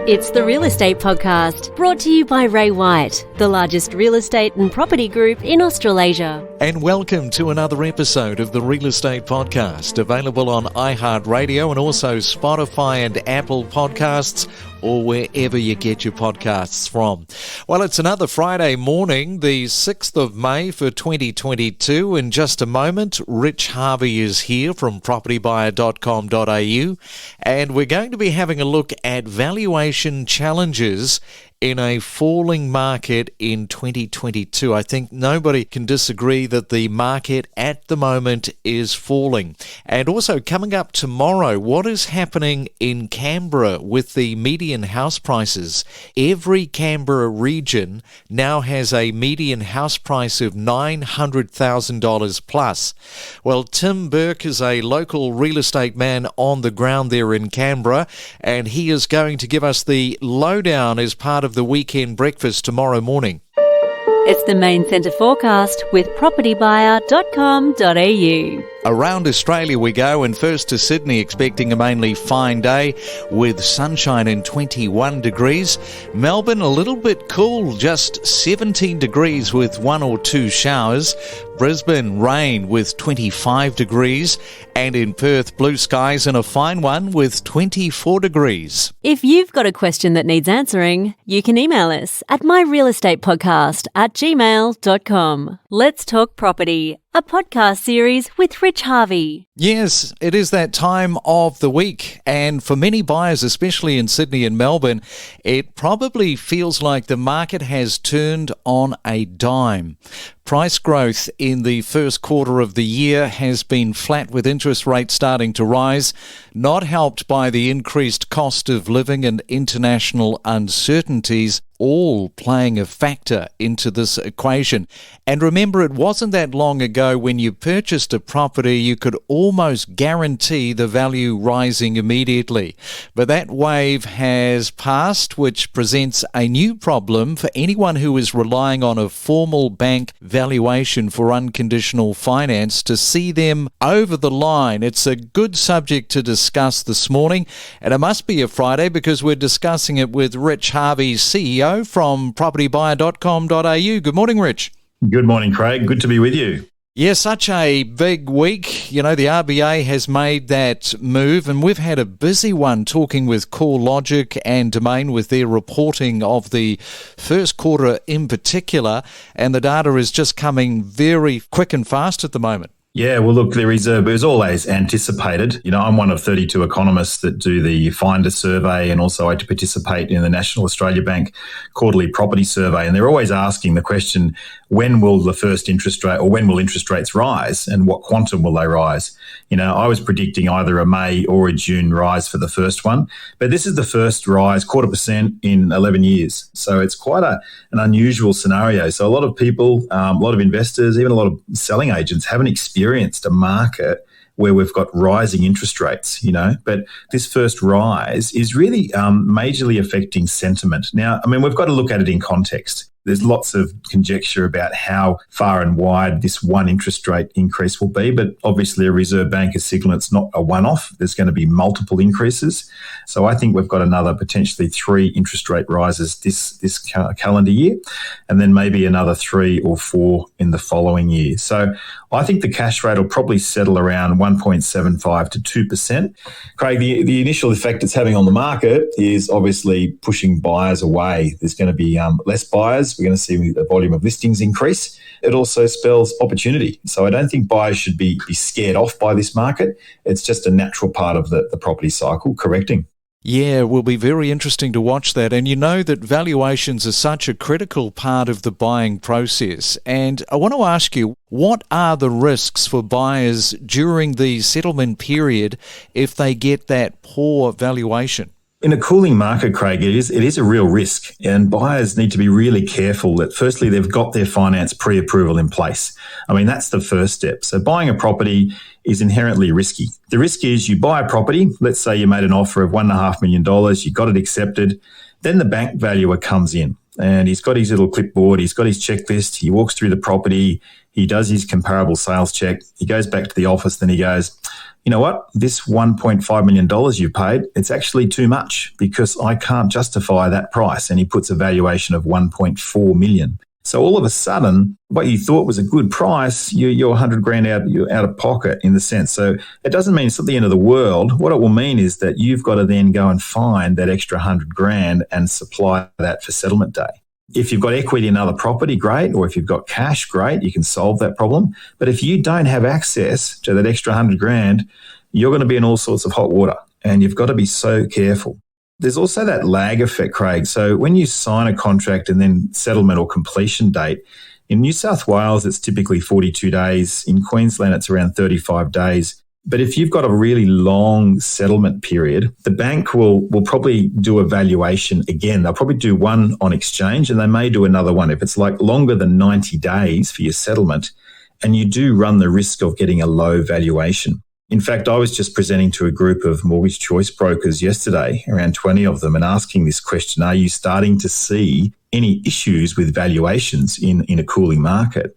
It's the Real Estate Podcast, brought to you by Ray White, the largest real estate and property group in Australasia. And welcome to another episode of the Real Estate Podcast, available on iHeartRadio and also Spotify and Apple Podcasts, or wherever you get your podcasts from. Well, it's another Friday morning, the 6th of May for 2022. In just a moment, Rich Harvey is here from propertybuyer.com.au, and we're going to be having a look at valuation challenges in a falling market in 2022. I think nobody can disagree that the market at the moment is falling. And also coming up tomorrow, what is happening in Canberra with the median house prices? Every Canberra region now has a median house price of $900,000 plus. Well, Tim Burke is a local real estate man on the ground there in Canberra, and he is going to give us the lowdown as part of the weekend breakfast tomorrow morning. It's the Main Centre Forecast with propertybuyer.com.au. Around Australia we go, and first to Sydney, expecting a mainly fine day with sunshine and 21 degrees. Melbourne a little bit cool, just 17 degrees with one or two showers. Brisbane rain with 25 degrees, and in Perth blue skies and a fine one with 24 degrees. If you've got a question that needs answering, you can email us at myrealestatepodcast@gmail.com. Let's Talk Property, a podcast series with Rich Harvey. Yes, it is that time of the week, and for many buyers, especially in Sydney and Melbourne, it probably feels like the market has turned on a dime. Price growth in the first quarter of the year has been flat, with interest rates starting to rise, not helped by the increased cost of living and international uncertainties, all playing a factor into this equation. And remember, it wasn't that long ago when you purchased a property, you could almost guarantee the value rising immediately. But that wave has passed, which presents a new problem for anyone who is relying on a formal bank valuation for unconditional finance to see them over the line. It's a good subject to discuss this morning, and it must be a Friday because we're discussing it with Rich Harvey, CEO from propertybuyer.com.au. Good morning, Rich. Good morning, Craig. Good to be with you. Yeah, such a big week. You know, the RBA has made that move, and we've had a busy one talking with CoreLogic and Domain with their reporting of the first quarter in particular, and the data is just coming very quick and fast at the moment. Yeah, well, look, it was always anticipated. You know, I'm one of 32 economists that do the Finder survey, and also I participate in the National Australia Bank quarterly property survey. And they're always asking the question, when will the first interest rate, or when will interest rates rise, and what quantum will they rise? You know, I was predicting either a May or a June rise for the first one, but this is the first rise, 0.25% in 11 years. So it's quite an unusual scenario. So a lot of people, a lot of investors, even a lot of selling agents haven't experienced a market where we've got rising interest rates, you know, but this first rise is really majorly affecting sentiment. Now, I mean, we've got to look at it in context. There's lots of conjecture about how far and wide this one interest rate increase will be, but obviously a Reserve Bank has signalled it's not a one-off. There's going to be multiple increases. So I think we've got another potentially 3 interest rate rises this calendar year, and then maybe another 3 or 4 in the following year. So I think the cash rate will probably settle around 1.75 to 2%. Craig, the initial effect it's having on the market is obviously pushing buyers away. There's going to be less buyers. We're going to see the volume of listings increase. It also spells opportunity. So I don't think buyers should be scared off by this market. It's just a natural part of the property cycle correcting. Yeah, it will be very interesting to watch that. And you know that valuations are such a critical part of the buying process. And I want to ask you, what are the risks for buyers during the settlement period if they get that poor valuation? In a cooling market, Craig, it is a real risk, and buyers need to be really careful that firstly they've got their finance pre-approval in place. I mean, that's the first step. So buying a property is inherently risky. The risk is you buy a property, let's say you made an offer of $1.5 million, you got it accepted, then the bank valuer comes in. and he's got his little clipboard, he's got his checklist, he walks through the property, he does his comparable sales check, he goes back to the office, then he goes, you know what, this $1.5 million you paid, it's actually too much because I can't justify that price. And he puts a valuation of $1.4 million. So all of a sudden, what you thought was a good price, you're 100 grand out of pocket in the sense. So it doesn't mean it's at the end of the world. What it will mean is that you've got to then go and find that extra 100 grand and supply that for settlement day. If you've got equity in another property, great. Or if you've got cash, great. You can solve that problem. But if you don't have access to that extra 100 grand, you're going to be in all sorts of hot water, and you've got to be so careful. There's also that lag effect, Craig. So when you sign a contract and then settlement or completion date, in New South Wales, it's typically 42 days. In Queensland, it's around 35 days. But if you've got a really long settlement period, the bank will probably do a valuation again. They'll probably do one on exchange, and they may do another one. If it's like longer than 90 days for your settlement, and you do run the risk of getting a low valuation. In fact, I was just presenting to a group of mortgage choice brokers yesterday, around 20 of them, and asking this question: are you starting to see any issues with valuations in a cooling market?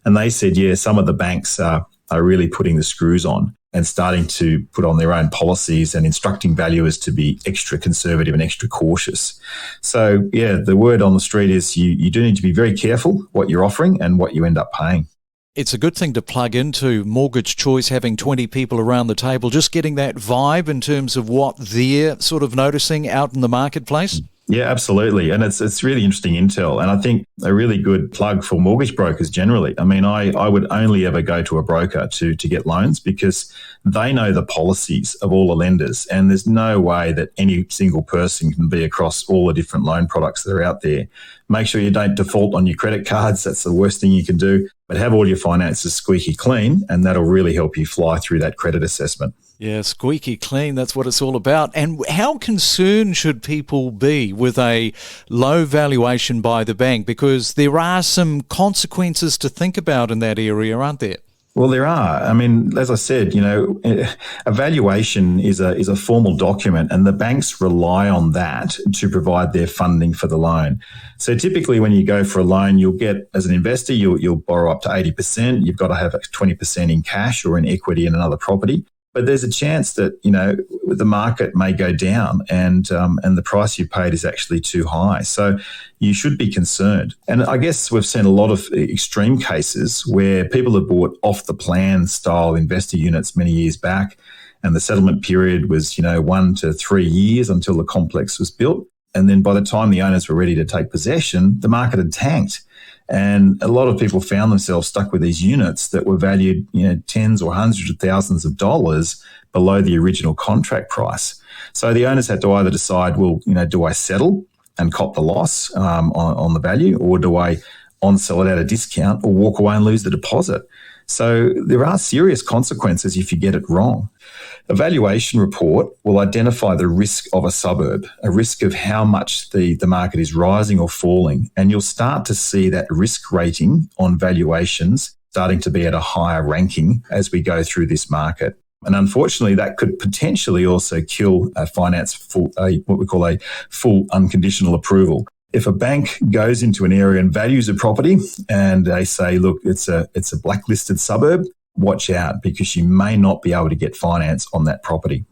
And they said, yeah, some of the banks are really putting the screws on and starting to put on their own policies and instructing valuers to be extra conservative and extra cautious. So, yeah, the word on the street is you do need to be very careful what you're offering and what you end up paying. It's a good thing to plug into Mortgage Choice, having 20 people around the table, just getting that vibe in terms of what they're sort of noticing out in the marketplace. Yeah, absolutely. And it's really interesting intel. And I think a really good plug for mortgage brokers generally. I mean, I would only ever go to a broker to get loans because they know the policies of all the lenders. And there's no way that any single person can be across all the different loan products that are out there. Make sure you don't default on your credit cards. That's the worst thing you can do. But have all your finances squeaky clean, and that'll really help you fly through that credit assessment. Yeah, squeaky clean, that's what it's all about. And how concerned should people be with a low valuation by the bank? Because there are some consequences to think about in that area, aren't there? Well, there are. I mean, as I said, a valuation is a formal document, and the banks rely on that to provide their funding for the loan. So typically when you go for a loan, you'll get, as an investor, you'll borrow up to 80%. You've got to have 20% in cash or in equity in another property. But there's a chance that, the market may go down and the price you paid is actually too high. So you should be concerned. And I guess we've seen a lot of extreme cases where people have bought off the plan style investor units many years back, and the settlement period was, 1 to 3 years until the complex was built. And then by the time the owners were ready to take possession, the market had tanked. And a lot of people found themselves stuck with these units that were valued, tens or hundreds of thousands of dollars below the original contract price. So the owners had to either decide, well, do I settle and cop the loss on the value, or do I on-sell it at a discount or walk away and lose the deposit? So there are serious consequences if you get it wrong. A valuation report will identify the risk of a suburb, a risk of how much the market is rising or falling, and you'll start to see that risk rating on valuations starting to be at a higher ranking as we go through this market. And unfortunately, that could potentially also kill what we call a full unconditional approval. If a bank goes into an area and values a property and they say, look, it's a blacklisted suburb, watch out, because you may not be able to get finance on that property.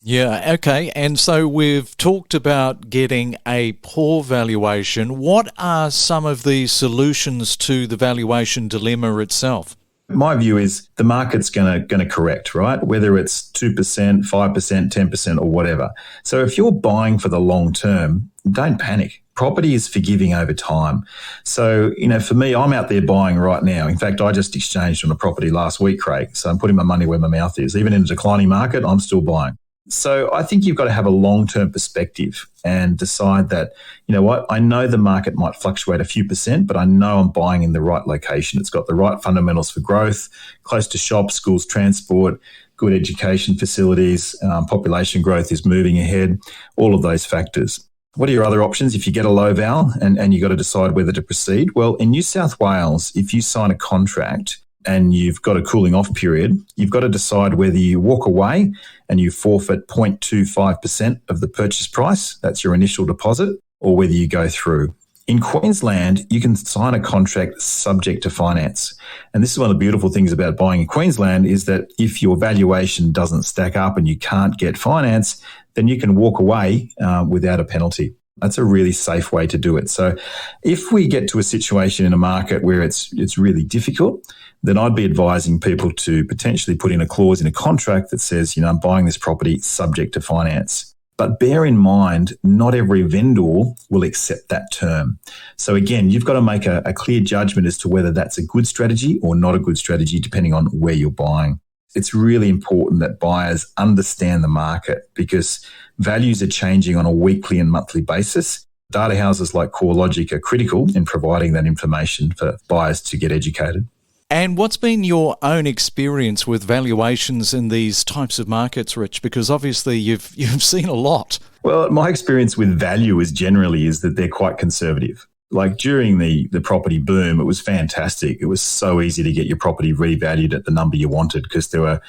Yeah, okay. And so we've talked about getting a poor valuation. What are some of the solutions to the valuation dilemma itself? My view is the market's going to correct, right? Whether it's 2%, 5%, 10% or whatever. So if you're buying for the long term, don't panic. Property is forgiving over time. So, for me, I'm out there buying right now. In fact, I just exchanged on a property last week, Craig. So I'm putting my money where my mouth is. Even in a declining market, I'm still buying. So I think you've got to have a long-term perspective and decide that, I know the market might fluctuate a few percent, but I know I'm buying in the right location. It's got the right fundamentals for growth, close to shops, schools, transport, good education facilities, population growth is moving ahead, all of those factors. What are your other options if you get a low val and you've got to decide whether to proceed? Well, in New South Wales, if you sign a contract and you've got a cooling off period, you've got to decide whether you walk away and you forfeit 0.25% of the purchase price, that's your initial deposit, or whether you go through. In Queensland, you can sign a contract subject to finance. And this is one of the beautiful things about buying in Queensland is that if your valuation doesn't stack up and you can't get finance, then you can walk away without a penalty. That's a really safe way to do it. So if we get to a situation in a market where it's really difficult, then I'd be advising people to potentially put in a clause in a contract that says, I'm buying this property subject to finance. But bear in mind, not every vendor will accept that term. So again, you've got to make a clear judgment as to whether that's a good strategy or not a good strategy, depending on where you're buying. It's really important that buyers understand the market because values are changing on a weekly and monthly basis. Data houses like CoreLogic are critical in providing that information for buyers to get educated. And what's been your own experience with valuations in these types of markets, Rich? Because obviously you've seen a lot. Well, my experience with value is that they're quite conservative. Like during the property boom, it was fantastic. It was so easy to get your property revalued at the number you wanted because there were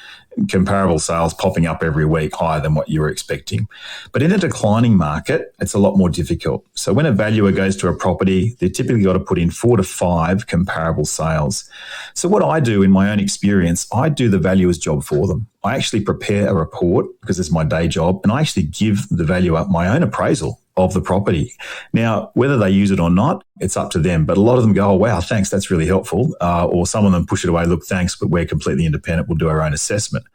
comparable sales popping up every week higher than what you were expecting. But in a declining market, it's a lot more difficult. So when a valuer goes to a property, they've typically got to put in 4 to 5 comparable sales. So what I do in my own experience, I do the valuer's job for them. I actually prepare a report because it's my day job, and I actually give the valuer my own appraisal of the property. Now, whether they use it or not, it's up to them. But a lot of them go, oh, wow, thanks, that's really helpful. Or some of them push it away, look, thanks, but we're completely independent. We'll do our own assessment.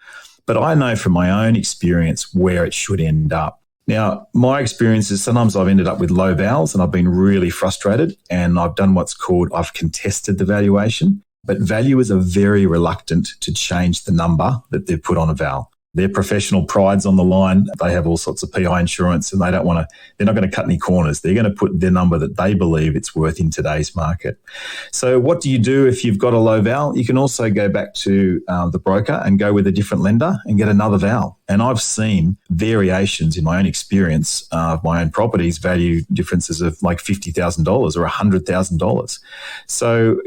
But I know from my own experience where it should end up. Now, my experience is sometimes I've ended up with low vals and I've been really frustrated and I've done what's called I've contested the valuation. But valuers are very reluctant to change the number that they've put on a val. Their professional pride's on the line. They have all sorts of PI insurance and they're not going to cut any corners. They're going to put their number that they believe it's worth in today's market. So what do you do if you've got a low val? You can also go back to the broker and go with a different lender and get another val. And I've seen variations in my own experience of my own properties, value differences of like $50,000 or $100,000. So,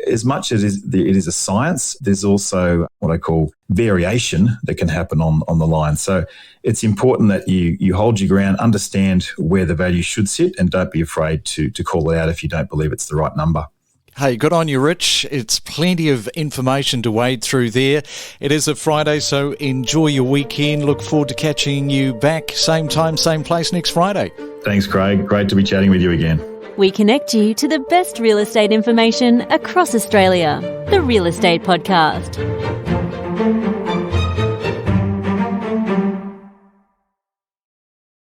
as much as it is a science, there's also what I call variation that can happen on the line. So it's important that you hold your ground, understand where the value should sit, and don't be afraid to call it out if you don't believe it's the right number. Hey, good on you, Rich. It's plenty of information to wade through there. It is a Friday, so enjoy your weekend. Look forward to catching you back same time, same place next Friday. Thanks, Craig. Great to be chatting with you again. We connect you to the best real estate information across Australia. The Real Estate Podcast.